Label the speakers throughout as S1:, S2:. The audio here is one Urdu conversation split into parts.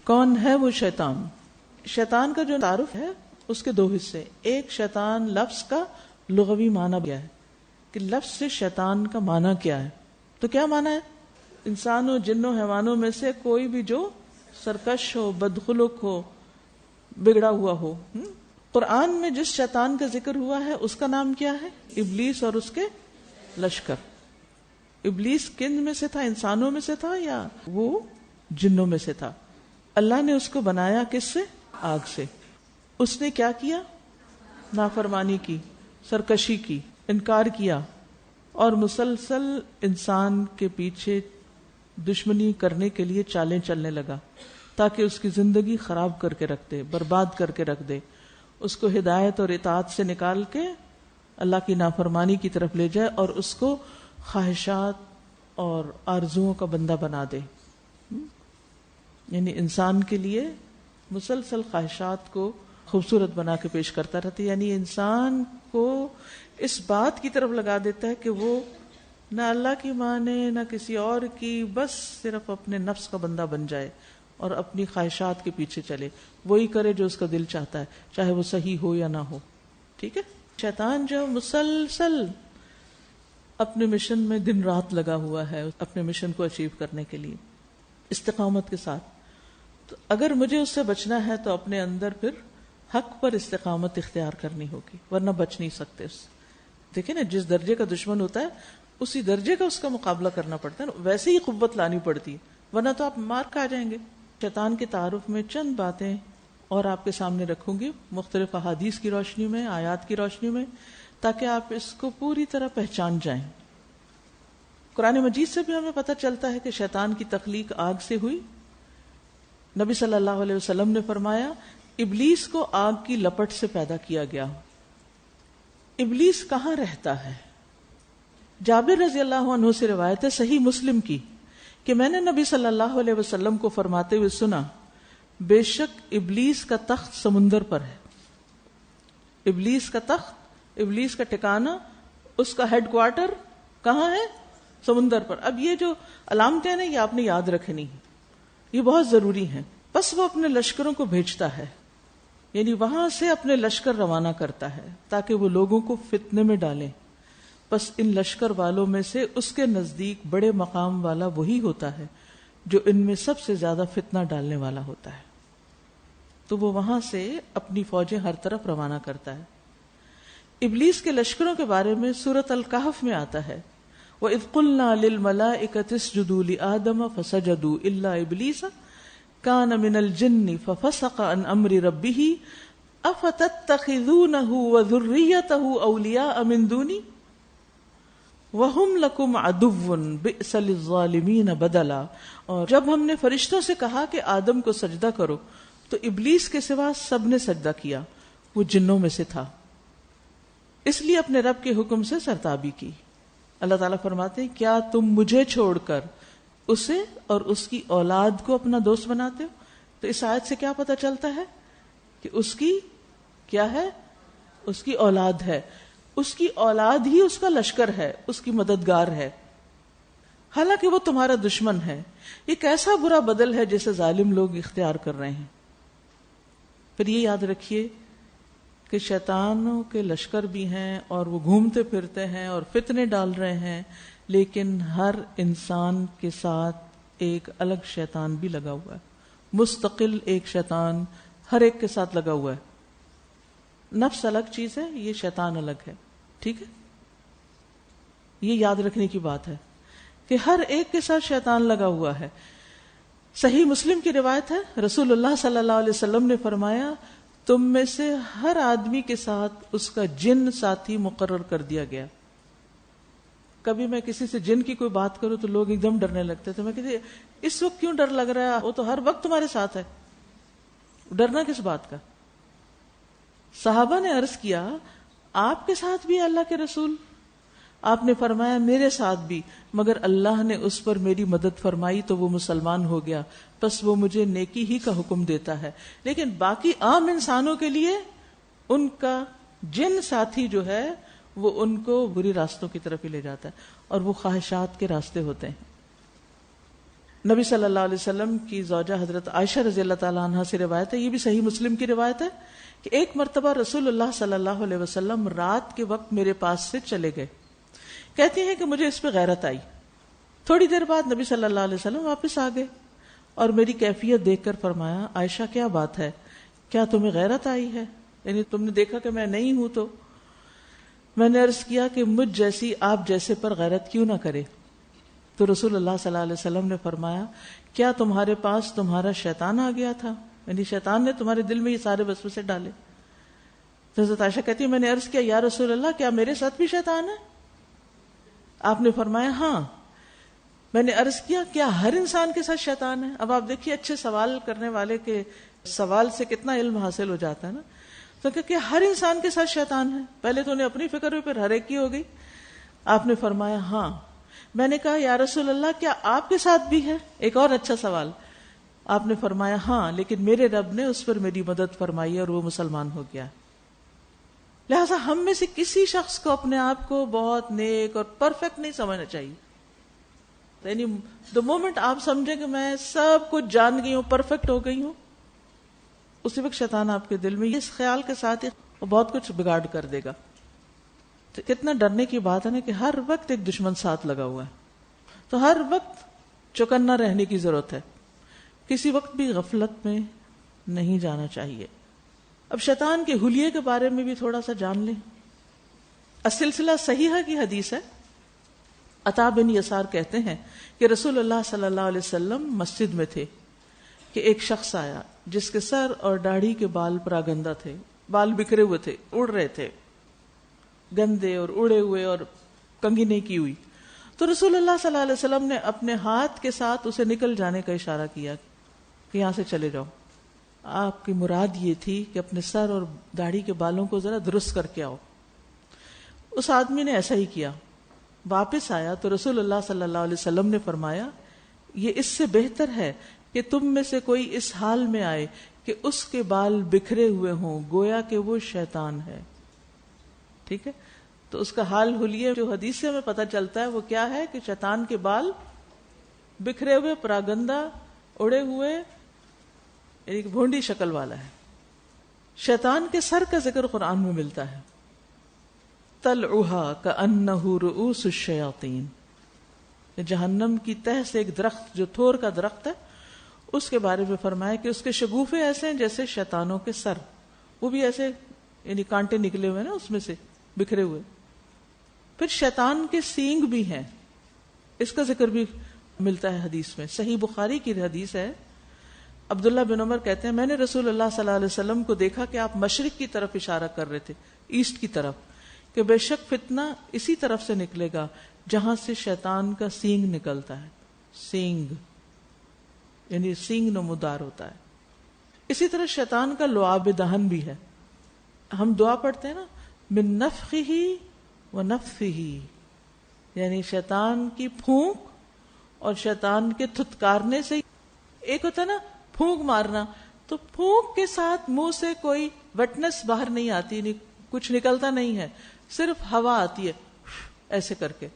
S1: کون ہے وہ شیطان؟ شیطان کا جو تعارف ہے اس کے دو حصے. ایک شیطان لفظ کا لغوی معنی کیا ہے کہ لفظ سے شیطان کا معنی کیا ہے. تو کیا معنی ہے؟ انسانوں جنوں حیوانوں میں سے کوئی بھی جو سرکش ہو، بدخلق ہو، بگڑا ہوا ہو. قرآن میں جس شیطان کا ذکر ہوا ہے اس کا نام کیا ہے؟ ابلیس اور اس کے لشکر. ابلیس کن میں سے تھا؟ انسانوں میں سے تھا یا وہ جنوں میں سے تھا؟ اللہ نے اس کو بنایا کس سے؟ آگ سے. اس نے کیا کیا؟ نافرمانی کی، سرکشی کی، انکار کیا اور مسلسل انسان کے پیچھے دشمنی کرنے کے لیے چالیں چلنے لگا تاکہ اس کی زندگی خراب کر کے رکھ دے، برباد کر کے رکھ دے، اس کو ہدایت اور اطاعت سے نکال کے اللہ کی نافرمانی کی طرف لے جائے اور اس کو خواہشات اور آرزوؤں کا بندہ بنا دے. یعنی انسان کے لیے مسلسل خواہشات کو خوبصورت بنا کے پیش کرتا رہتا ہے. یعنی انسان کو اس بات کی طرف لگا دیتا ہے کہ وہ نہ اللہ کی مانے نہ کسی اور کی، بس صرف اپنے نفس کا بندہ بن جائے اور اپنی خواہشات کے پیچھے چلے، وہی کرے جو اس کا دل چاہتا ہے، چاہے وہ صحیح ہو یا نہ ہو. ٹھیک ہے. شیطان جو مسلسل اپنے مشن میں دن رات لگا ہوا ہے اپنے مشن کو اچیو کرنے کے لیے استقامت کے ساتھ. تو اگر مجھے اس سے بچنا ہے تو اپنے اندر پھر حق پر استقامت اختیار کرنی ہوگی، ورنہ بچ نہیں سکتے اس سے. دیکھیں نا، جس درجے کا دشمن ہوتا ہے اسی درجے کا اس کا مقابلہ کرنا پڑتا ہے، ویسے ہی قوت لانی پڑتی ہے، ورنہ تو آپ مار کھا جائیں گے. شیطان کے تعارف میں چند باتیں اور آپ کے سامنے رکھوں گی مختلف احادیث کی روشنی میں، آیات کی روشنی میں، تاکہ آپ اس کو پوری طرح پہچان جائیں. قرآن مجید سے بھی ہمیں پتہ چلتا ہے کہ شیطان کی تخلیق آگ سے ہوئی. نبی صلی اللہ علیہ وسلم نے فرمایا ابلیس کو آگ کی لپٹ سے پیدا کیا گیا. ابلیس کہاں رہتا ہے؟ جابر رضی اللہ عنہ سے روایت ہے صحیح مسلم کی کہ میں نے نبی صلی اللہ علیہ وسلم کو فرماتے ہوئے سنا، بے شک ابلیس کا تخت سمندر پر ہے. ابلیس کا تخت، ابلیس کا ٹھکانہ، اس کا ہیڈ کوارٹر کہاں ہے؟ سمندر پر. اب یہ جو علامتیں ہیں یہ آپ نے یاد رکھنی، یہ بہت ضروری ہیں. بس وہ اپنے لشکروں کو بھیجتا ہے، یعنی وہاں سے اپنے لشکر روانہ کرتا ہے تاکہ وہ لوگوں کو فتنے میں ڈالیں. بس ان لشکر والوں میں سے اس کے نزدیک بڑے مقام والا وہی ہوتا ہے جو ان میں سب سے زیادہ فتنہ ڈالنے والا ہوتا ہے. تو وہ وہاں سے اپنی فوجیں ہر طرف روانہ کرتا ہے. ابلیس کے لشکروں کے بارے میں سورۃ الکہف میں آتا ہے وَإِذْ قُلْنَا لِلْمَلَائِكَةِ اسْجُدُوا لِآدَمَ فَسَجَدُوا إِلَّا إِبْلِيسَ كَانَ مِنَ الْجِنِّ فَفَسَقَ عَنْ أَمْرِ رَبِّهِ أَفَتَتَّخِذُونَهُ وَذُرِّيَّتَهُ أَوْلِيَاءَ مِن دُونِي وَهُمْ لَكُمْ عَدُوٌّ بِئْسَ لِلظَّالِمِينَ بَدَلًا. اور جب ہم نے فرشتوں سے کہا کہ آدم کو سجدہ کرو تو ابلیس کے سوا سب نے سجدہ کیا، وہ جنوں میں سے تھا، اس لیے اپنے رب کے حکم سے سرتابی کی. اللہ تعالیٰ فرماتے ہیں کیا تم مجھے چھوڑ کر اسے اور اس کی اولاد کو اپنا دوست بناتے ہو؟ تو اس آیت سے کیا پتہ چلتا ہے کہ اس کی کیا ہے؟ اس کی اولاد ہے. اس کی اولاد ہی اس کا لشکر ہے، اس کی مددگار ہے، حالانکہ وہ تمہارا دشمن ہے. یہ کیسا برا بدل ہے جسے ظالم لوگ اختیار کر رہے ہیں. پھر یہ یاد رکھیے کہ شیطانوں کے لشکر بھی ہیں اور وہ گھومتے پھرتے ہیں اور فتنے ڈال رہے ہیں، لیکن ہر انسان کے ساتھ ایک الگ شیطان بھی لگا ہوا ہے، مستقل ایک شیطان ہر ایک کے ساتھ لگا ہوا ہے. نفس الگ چیز ہے، یہ شیطان الگ ہے. ٹھیک ہے، یہ یاد رکھنے کی بات ہے کہ ہر ایک کے ساتھ شیطان لگا ہوا ہے. صحیح مسلم کی روایت ہے رسول اللہ صلی اللہ علیہ وسلم نے فرمایا تم میں سے ہر آدمی کے ساتھ اس کا جن ساتھی مقرر کر دیا گیا. کبھی میں کسی سے جن کی کوئی بات کروں تو لوگ ایک دم ڈرنے لگتے تھے. میں کہتی اس وقت کیوں ڈر لگ رہا ہے؟ وہ تو ہر وقت تمہارے ساتھ ہے، ڈرنا کس بات کا؟ صحابہ نے عرض کیا آپ کے ساتھ بھی اللہ کے رسول؟ آپ نے فرمایا میرے ساتھ بھی، مگر اللہ نے اس پر میری مدد فرمائی تو وہ مسلمان ہو گیا، پس وہ مجھے نیکی ہی کا حکم دیتا ہے. لیکن باقی عام انسانوں کے لیے ان کا جن ساتھی جو ہے وہ ان کو بری راستوں کی طرف ہی لے جاتا ہے اور وہ خواہشات کے راستے ہوتے ہیں. نبی صلی اللہ علیہ وسلم کی زوجہ حضرت عائشہ رضی اللہ تعالیٰ عنہ سے روایت ہے، یہ بھی صحیح مسلم کی روایت ہے، کہ ایک مرتبہ رسول اللہ صلی اللہ علیہ وسلم رات کے وقت میرے پاس سے چلے گئے. کہتی ہیں کہ مجھے اس پہ غیرت آئی. تھوڑی دیر بعد نبی صلی اللہ علیہ وسلم واپس آ گئے اور میری کیفیت دیکھ کر فرمایا، عائشہ کیا بات ہے، کیا تمہیں غیرت آئی ہے؟ یعنی تم نے دیکھا کہ میں نہیں ہوں. تو میں نے عرض کیا کہ مجھ جیسی آپ جیسے پر غیرت کیوں نہ کرے. تو رسول اللہ صلی اللہ علیہ وسلم نے فرمایا، کیا تمہارے پاس تمہارا شیطان آ گیا تھا؟ یعنی شیطان نے تمہارے دل میں یہ سارے وسوسے ڈالے. تو حضرت عائشہ کہتی ہے میں نے عرض کیا، یا رسول اللہ کیا میرے ساتھ بھی شیطان ہے؟ آپ نے فرمایا ہاں. میں نے عرض کیا کیا ہر انسان کے ساتھ شیطان ہے؟ اب آپ دیکھیے اچھے سوال کرنے والے کے سوال سے کتنا علم حاصل ہو جاتا ہے نا. تو کہ ہر انسان کے ساتھ شیطان ہے. پہلے تو انہیں اپنی فکر ہوئی، پھر ہر ایک کی ہو گئی. آپ نے فرمایا ہاں. میں نے کہا یا رسول اللہ کیا آپ کے ساتھ بھی ہے؟ ایک اور اچھا سوال. آپ نے فرمایا ہاں، لیکن میرے رب نے اس پر میری مدد فرمائی اور وہ مسلمان ہو گیا. لہذا ہم میں سے کسی شخص کو اپنے آپ کو بہت نیک اور پرفیکٹ نہیں سمجھنا چاہیے. یعنی دا مومنٹ آپ سمجھیں کہ میں سب کچھ جان گئی ہوں، پرفیکٹ ہو گئی ہوں، اسی وقت شیطان آپ کے دل میں اس خیال کے ساتھ ہی بہت کچھ بگاڑ کر دے گا. تو کتنا ڈرنے کی بات ہے نا کہ ہر وقت ایک دشمن ساتھ لگا ہوا ہے. تو ہر وقت چوکنا رہنے کی ضرورت ہے، کسی وقت بھی غفلت میں نہیں جانا چاہیے. اب شیطان کے حلیے کے بارے میں بھی تھوڑا سا جان لیں. السلسلہ صحیحہ کی حدیث ہے. عطا بن یسار کہتے ہیں کہ رسول اللہ صلی اللہ علیہ وسلم مسجد میں تھے کہ ایک شخص آیا جس کے سر اور داڑھی کے بال پراگندہ تھے، بال بکھرے ہوئے تھے، اڑ رہے تھے، گندے اور اڑے ہوئے اور کنگھی نہیں کی ہوئی. تو رسول اللہ صلی اللہ علیہ وسلم نے اپنے ہاتھ کے ساتھ اسے نکل جانے کا اشارہ کیا کہ یہاں سے چلے جاؤ. آپ کی مراد یہ تھی کہ اپنے سر اور داڑھی کے بالوں کو ذرا درست کر کے آؤ. اس آدمی نے ایسا ہی کیا. واپس آیا تو رسول اللہ صلی اللہ علیہ وسلم نے فرمایا، یہ اس سے بہتر ہے کہ تم میں سے کوئی اس حال میں آئے کہ اس کے بال بکھرے ہوئے ہوں، گویا کہ وہ شیطان ہے. ٹھیک ہے، تو اس کا حال حلیے جو حدیث سے ہمیں پتہ چلتا ہے وہ کیا ہے کہ شیطان کے بال بکھرے ہوئے، پراگندہ، اڑے ہوئے، ایک بھونڈی شکل والا ہے. شیطان کے سر کا ذکر قرآن میں ملتا ہے، طلعها كأنه رؤوس الشیاطین. جہنم کی تہ سے ایک درخت جو تھور کا درخت ہے، اس کے بارے میں فرمایا کہ اس کے شگوفے ایسے ہیں جیسے شیطانوں کے سر، وہ بھی ایسے یعنی کانٹے نکلے ہوئے نا اس میں سے بکھرے ہوئے. پھر شیطان کے سینگ بھی ہیں، اس کا ذکر بھی ملتا ہے حدیث میں. صحیح بخاری کی حدیث ہے. عبداللہ بن عمر کہتے ہیں میں نے رسول اللہ صلی اللہ علیہ وسلم کو دیکھا کہ آپ مشرق کی طرف اشارہ کر رہے تھے، ایسٹ کی طرف، کہ بے شک فتنہ اسی طرف سے نکلے گا جہاں سے شیطان کا سینگ نکلتا ہے. سینگ یعنی سینگ نمودار ہوتا ہے. اسی طرح شیطان کا لعاب دہن بھی ہے. ہم دعا پڑھتے ہیں نا، من نفخہ و نفثہ، یعنی شیطان کی پھونک اور شیطان کے تھتکارنے سے. ایک ہوتا ہے نا پھونک مارنا، تو پھونک کے ساتھ منہ سے کوئی ویٹنس باہر نہیں آتی، کچھ نکلتا نہیں ہے، صرف ہوا آتی ہے ایسے کر کے.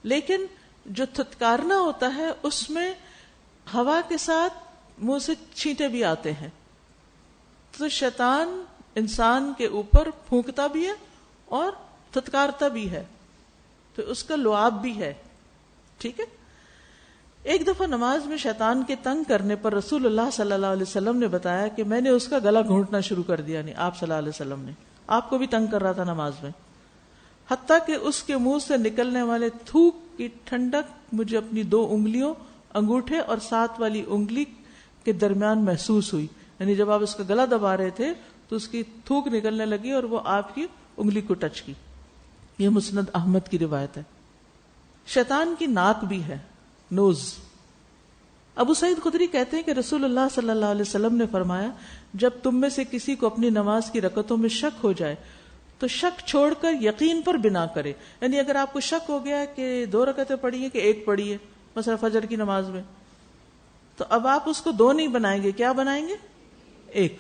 S1: لیکن جو تھتکارنا ہوتا ہے اس میں ہوا کے ساتھ منہ سے چھینٹے بھی آتے ہیں. تو شیطان انسان کے اوپر پھونکتا بھی ہے اور تھتکارتا بھی ہے، تو اس کا لعاب بھی ہے. ٹھیک ہے. ایک دفعہ نماز میں شیطان کے تنگ کرنے پر رسول اللہ صلی اللہ علیہ وسلم نے بتایا کہ میں نے اس کا گلا گھونٹنا شروع کر دیا. نہیں، آپ صلی اللہ علیہ وسلم نے آپ کو بھی تنگ کر رہا تھا نماز میں، حتیٰ کہ اس کے منہ سے نکلنے والے تھوک کی ٹھنڈک مجھے اپنی 2 انگلیوں، انگوٹھے اور 7 والی انگلی کے درمیان محسوس ہوئی. یعنی جب آپ اس کا گلا دبا رہے تھے تو اس کی تھوک نکلنے لگی اور وہ آپ کی انگلی کو ٹچ کی. یہ مسند احمد کی روایت ہے. شیطان کی ناک بھی ہے، نوز. ابو سعید خدری کہتے ہیں کہ رسول اللہ صلی اللہ علیہ وسلم نے فرمایا، جب تم میں سے کسی کو اپنی نماز کی رکعتوں میں شک ہو جائے تو شک چھوڑ کر یقین پر بنا کرے. یعنی اگر آپ کو شک ہو گیا کہ 2 رکعتیں پڑھی ہیں کہ 1 پڑھی ہے، مثلا فجر کی نماز میں، تو اب آپ اس کو 2 نہیں بنائیں گے، کیا بنائیں گے؟ 1.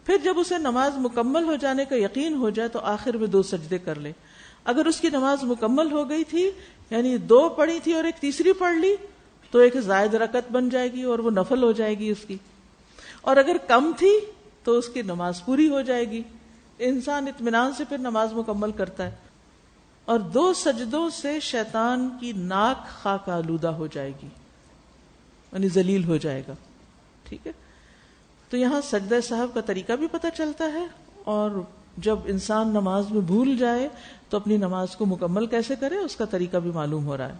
S1: پھر جب اسے نماز مکمل ہو جانے کا یقین ہو جائے تو آخر میں 2 سجدے کر لے. اگر اس کی نماز مکمل ہو گئی تھی، یعنی 2 پڑھی تھی اور 1 تیسری پڑھ لی، تو ایک زائد رکعت بن جائے گی اور وہ نفل ہو جائے گی اس کی، اور اگر کم تھی تو اس کی نماز پوری ہو جائے گی. انسان اطمینان سے پھر نماز مکمل کرتا ہے. اور 2 سجدوں سے شیطان کی ناک خاک آلودہ ہو جائے گی، یعنی ذلیل ہو جائے گا. ٹھیک ہے، تو یہاں سجدہ صاحب کا طریقہ بھی پتہ چلتا ہے، اور جب انسان نماز میں بھول جائے تو اپنی نماز کو مکمل کیسے کرے اس کا طریقہ بھی معلوم ہو رہا ہے.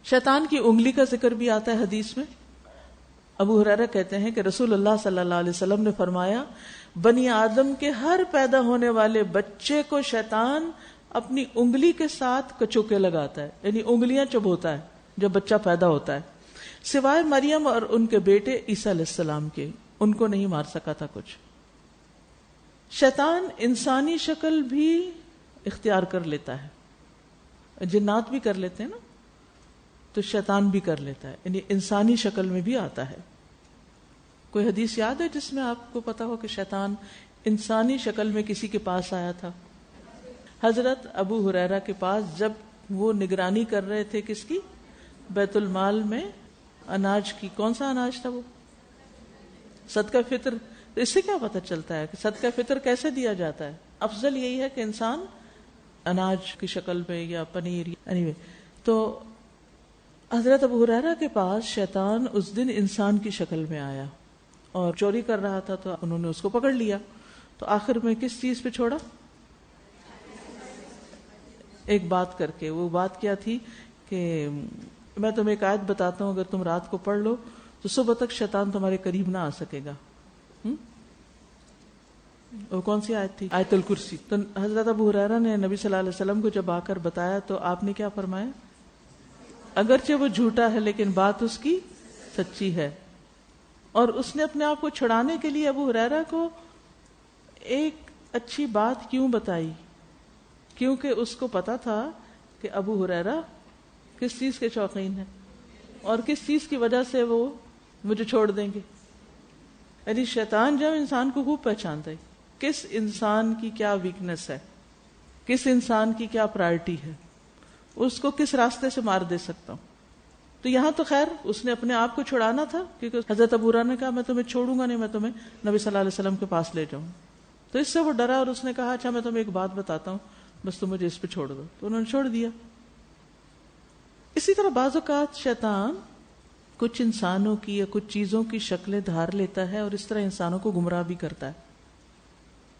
S1: شیطان کی انگلی کا ذکر بھی آتا ہے حدیث میں. ابو ہریرہ کہتے ہیں کہ رسول اللہ صلی اللہ علیہ وسلم نے فرمایا، بنی آدم کے ہر پیدا ہونے والے بچے کو شیطان اپنی انگلی کے ساتھ کچوکے لگاتا ہے، یعنی انگلیاں چبوتا ہے جب بچہ پیدا ہوتا ہے، سوائے مریم اور ان کے بیٹے عیسیٰ علیہ السلام کے، ان کو نہیں مار سکا تھا کچھ. شیطان انسانی شکل بھی اختیار کر لیتا ہے، جنات بھی کر لیتے ہیں نا، تو شیطان بھی کر لیتا ہے، یعنی انسانی شکل میں بھی آتا ہے. کوئی حدیث یاد ہے جس میں آپ کو پتا ہو کہ شیطان انسانی شکل میں کسی کے پاس آیا تھا؟ حضرت ابو ہریرہ کے پاس جب وہ نگرانی کر رہے تھے کس کی؟ بیت المال میں اناج کی. کون سا اناج تھا وہ؟ صدقہ فطر. تو اس سے کیا پتہ چلتا ہے کہ صدقہ فطر کیسے دیا جاتا ہے؟ افضل یہی ہے کہ انسان اناج کی شکل میں یا پنیر anyway. تو حضرت ابو ہریرہ کے پاس شیطان اس دن انسان کی شکل میں آیا اور چوری کر رہا تھا، تو انہوں نے اس کو پکڑ لیا. تو آخر میں کس چیز پہ چھوڑا؟ ایک بات کر کے. وہ بات کیا تھی کہ میں تمہیں ایک آیت بتاتا ہوں، اگر تم رات کو پڑھ لو تو صبح تک شیطان تمہارے قریب نہ آ سکے گا. وہ کون سی آیت تھی؟ آیت الکرسی. تو حضرت ابو ہریرہ نے نبی صلی اللہ علیہ وسلم کو جب آ کر بتایا تو آپ نے کیا فرمایا؟ اگرچہ وہ جھوٹا ہے لیکن بات اس کی سچی ہے. اور اس نے اپنے آپ کو چھڑانے کے لیے ابو ہریرہ کو ایک اچھی بات کیوں بتائی؟ کیونکہ اس کو پتا تھا کہ ابو ہریرہ کس چیز کے شوقین ہیں اور کس چیز کی وجہ سے وہ مجھے چھوڑ دیں گے. یعنی شیطان جب انسان کو خوب پہچانتا ہے کس انسان کی کیا ویکنس ہے، کس انسان کی کیا پرائرٹی ہے، اس کو کس راستے سے مار دے سکتا ہوں. تو یہاں تو خیر اس نے اپنے آپ کو چھڑانا تھا، کیونکہ حضرت ابو ہریرہ نے کہا میں تمہیں چھوڑوں گا نہیں، میں تمہیں نبی صلی اللہ علیہ وسلم کے پاس لے جاؤں. تو اس سے وہ ڈرا اور اس نے کہا اچھا میں تمہیں ایک بات بتاتا ہوں، بس تم مجھے اس پہ چھوڑ دو. تو انہوں نے چھوڑ دیا. اسی طرح بعض اوقات شیطان کچھ انسانوں کی یا کچھ چیزوں کی شکلیں دھار لیتا ہے اور اس طرح انسانوں کو گمراہ بھی کرتا ہے.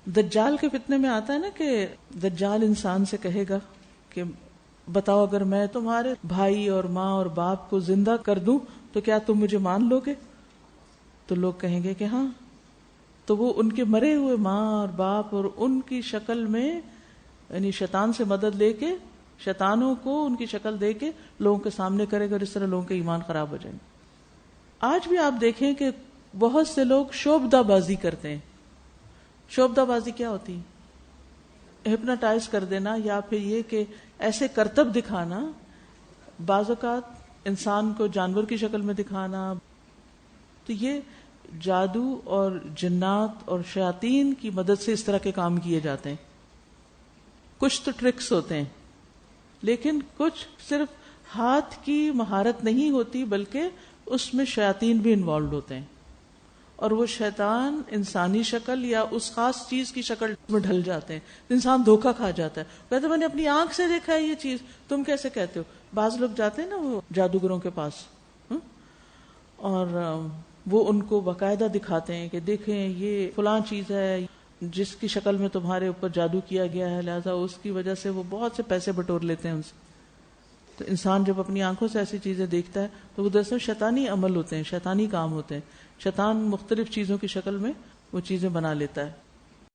S1: دجال کے فتنے میں آتا ہے نا کہ دجال انسان سے کہے گا کہ بتاؤ اگر میں تمہارے بھائی اور ماں اور باپ کو زندہ کر دوں تو کیا تم مجھے مان لو گے؟ تو لوگ کہیں گے کہ ہاں. تو وہ ان کے مرے ہوئے ماں اور باپ اور ان کی شکل میں یعنی شیطان سے مدد لے کے شیطانوں کو ان کی شکل دے کے لوگوں کے سامنے کرے گا، اور اس طرح لوگوں کے ایمان خراب ہو جائیں گے. آج بھی آپ دیکھیں کہ بہت سے لوگ شوبدہ بازی کرتے ہیں. شوبدہ بازی کیا ہوتی ہے؟ ہپناٹائز کر دینا یا پھر یہ کہ ایسے کرتب دکھانا، بعض اوقات انسان کو جانور کی شکل میں دکھانا. تو یہ جادو اور جنات اور شیاطین کی مدد سے اس طرح کے کام کیے جاتے ہیں. کچھ تو ٹرکس ہوتے ہیں لیکن کچھ صرف ہاتھ کی مہارت نہیں ہوتی بلکہ اس میں شیاطین بھی انوالوڈ ہوتے ہیں، اور وہ شیطان انسانی شکل یا اس خاص چیز کی شکل میں ڈھل جاتے ہیں. انسان دھوکہ کھا جاتا ہے، کہتے میں نے اپنی آنکھ سے دیکھا ہے یہ چیز، تم کیسے کہتے ہو؟ بعض لوگ جاتے ہیں نا وہ جادوگروں کے پاس اور وہ ان کو باقاعدہ دکھاتے ہیں کہ دیکھیں یہ فلاں چیز ہے جس کی شکل میں تمہارے اوپر جادو کیا گیا ہے، لہذا اس کی وجہ سے وہ بہت سے پیسے بٹور لیتے ہیں ان سے. تو انسان جب اپنی آنکھوں سے ایسی چیزیں دیکھتا ہے تو وہ دراصل شیطانی عمل ہوتے ہیں، شیطانی کام ہوتے ہیں. شیطان مختلف چیزوں کی شکل میں وہ چیزیں بنا لیتا ہے.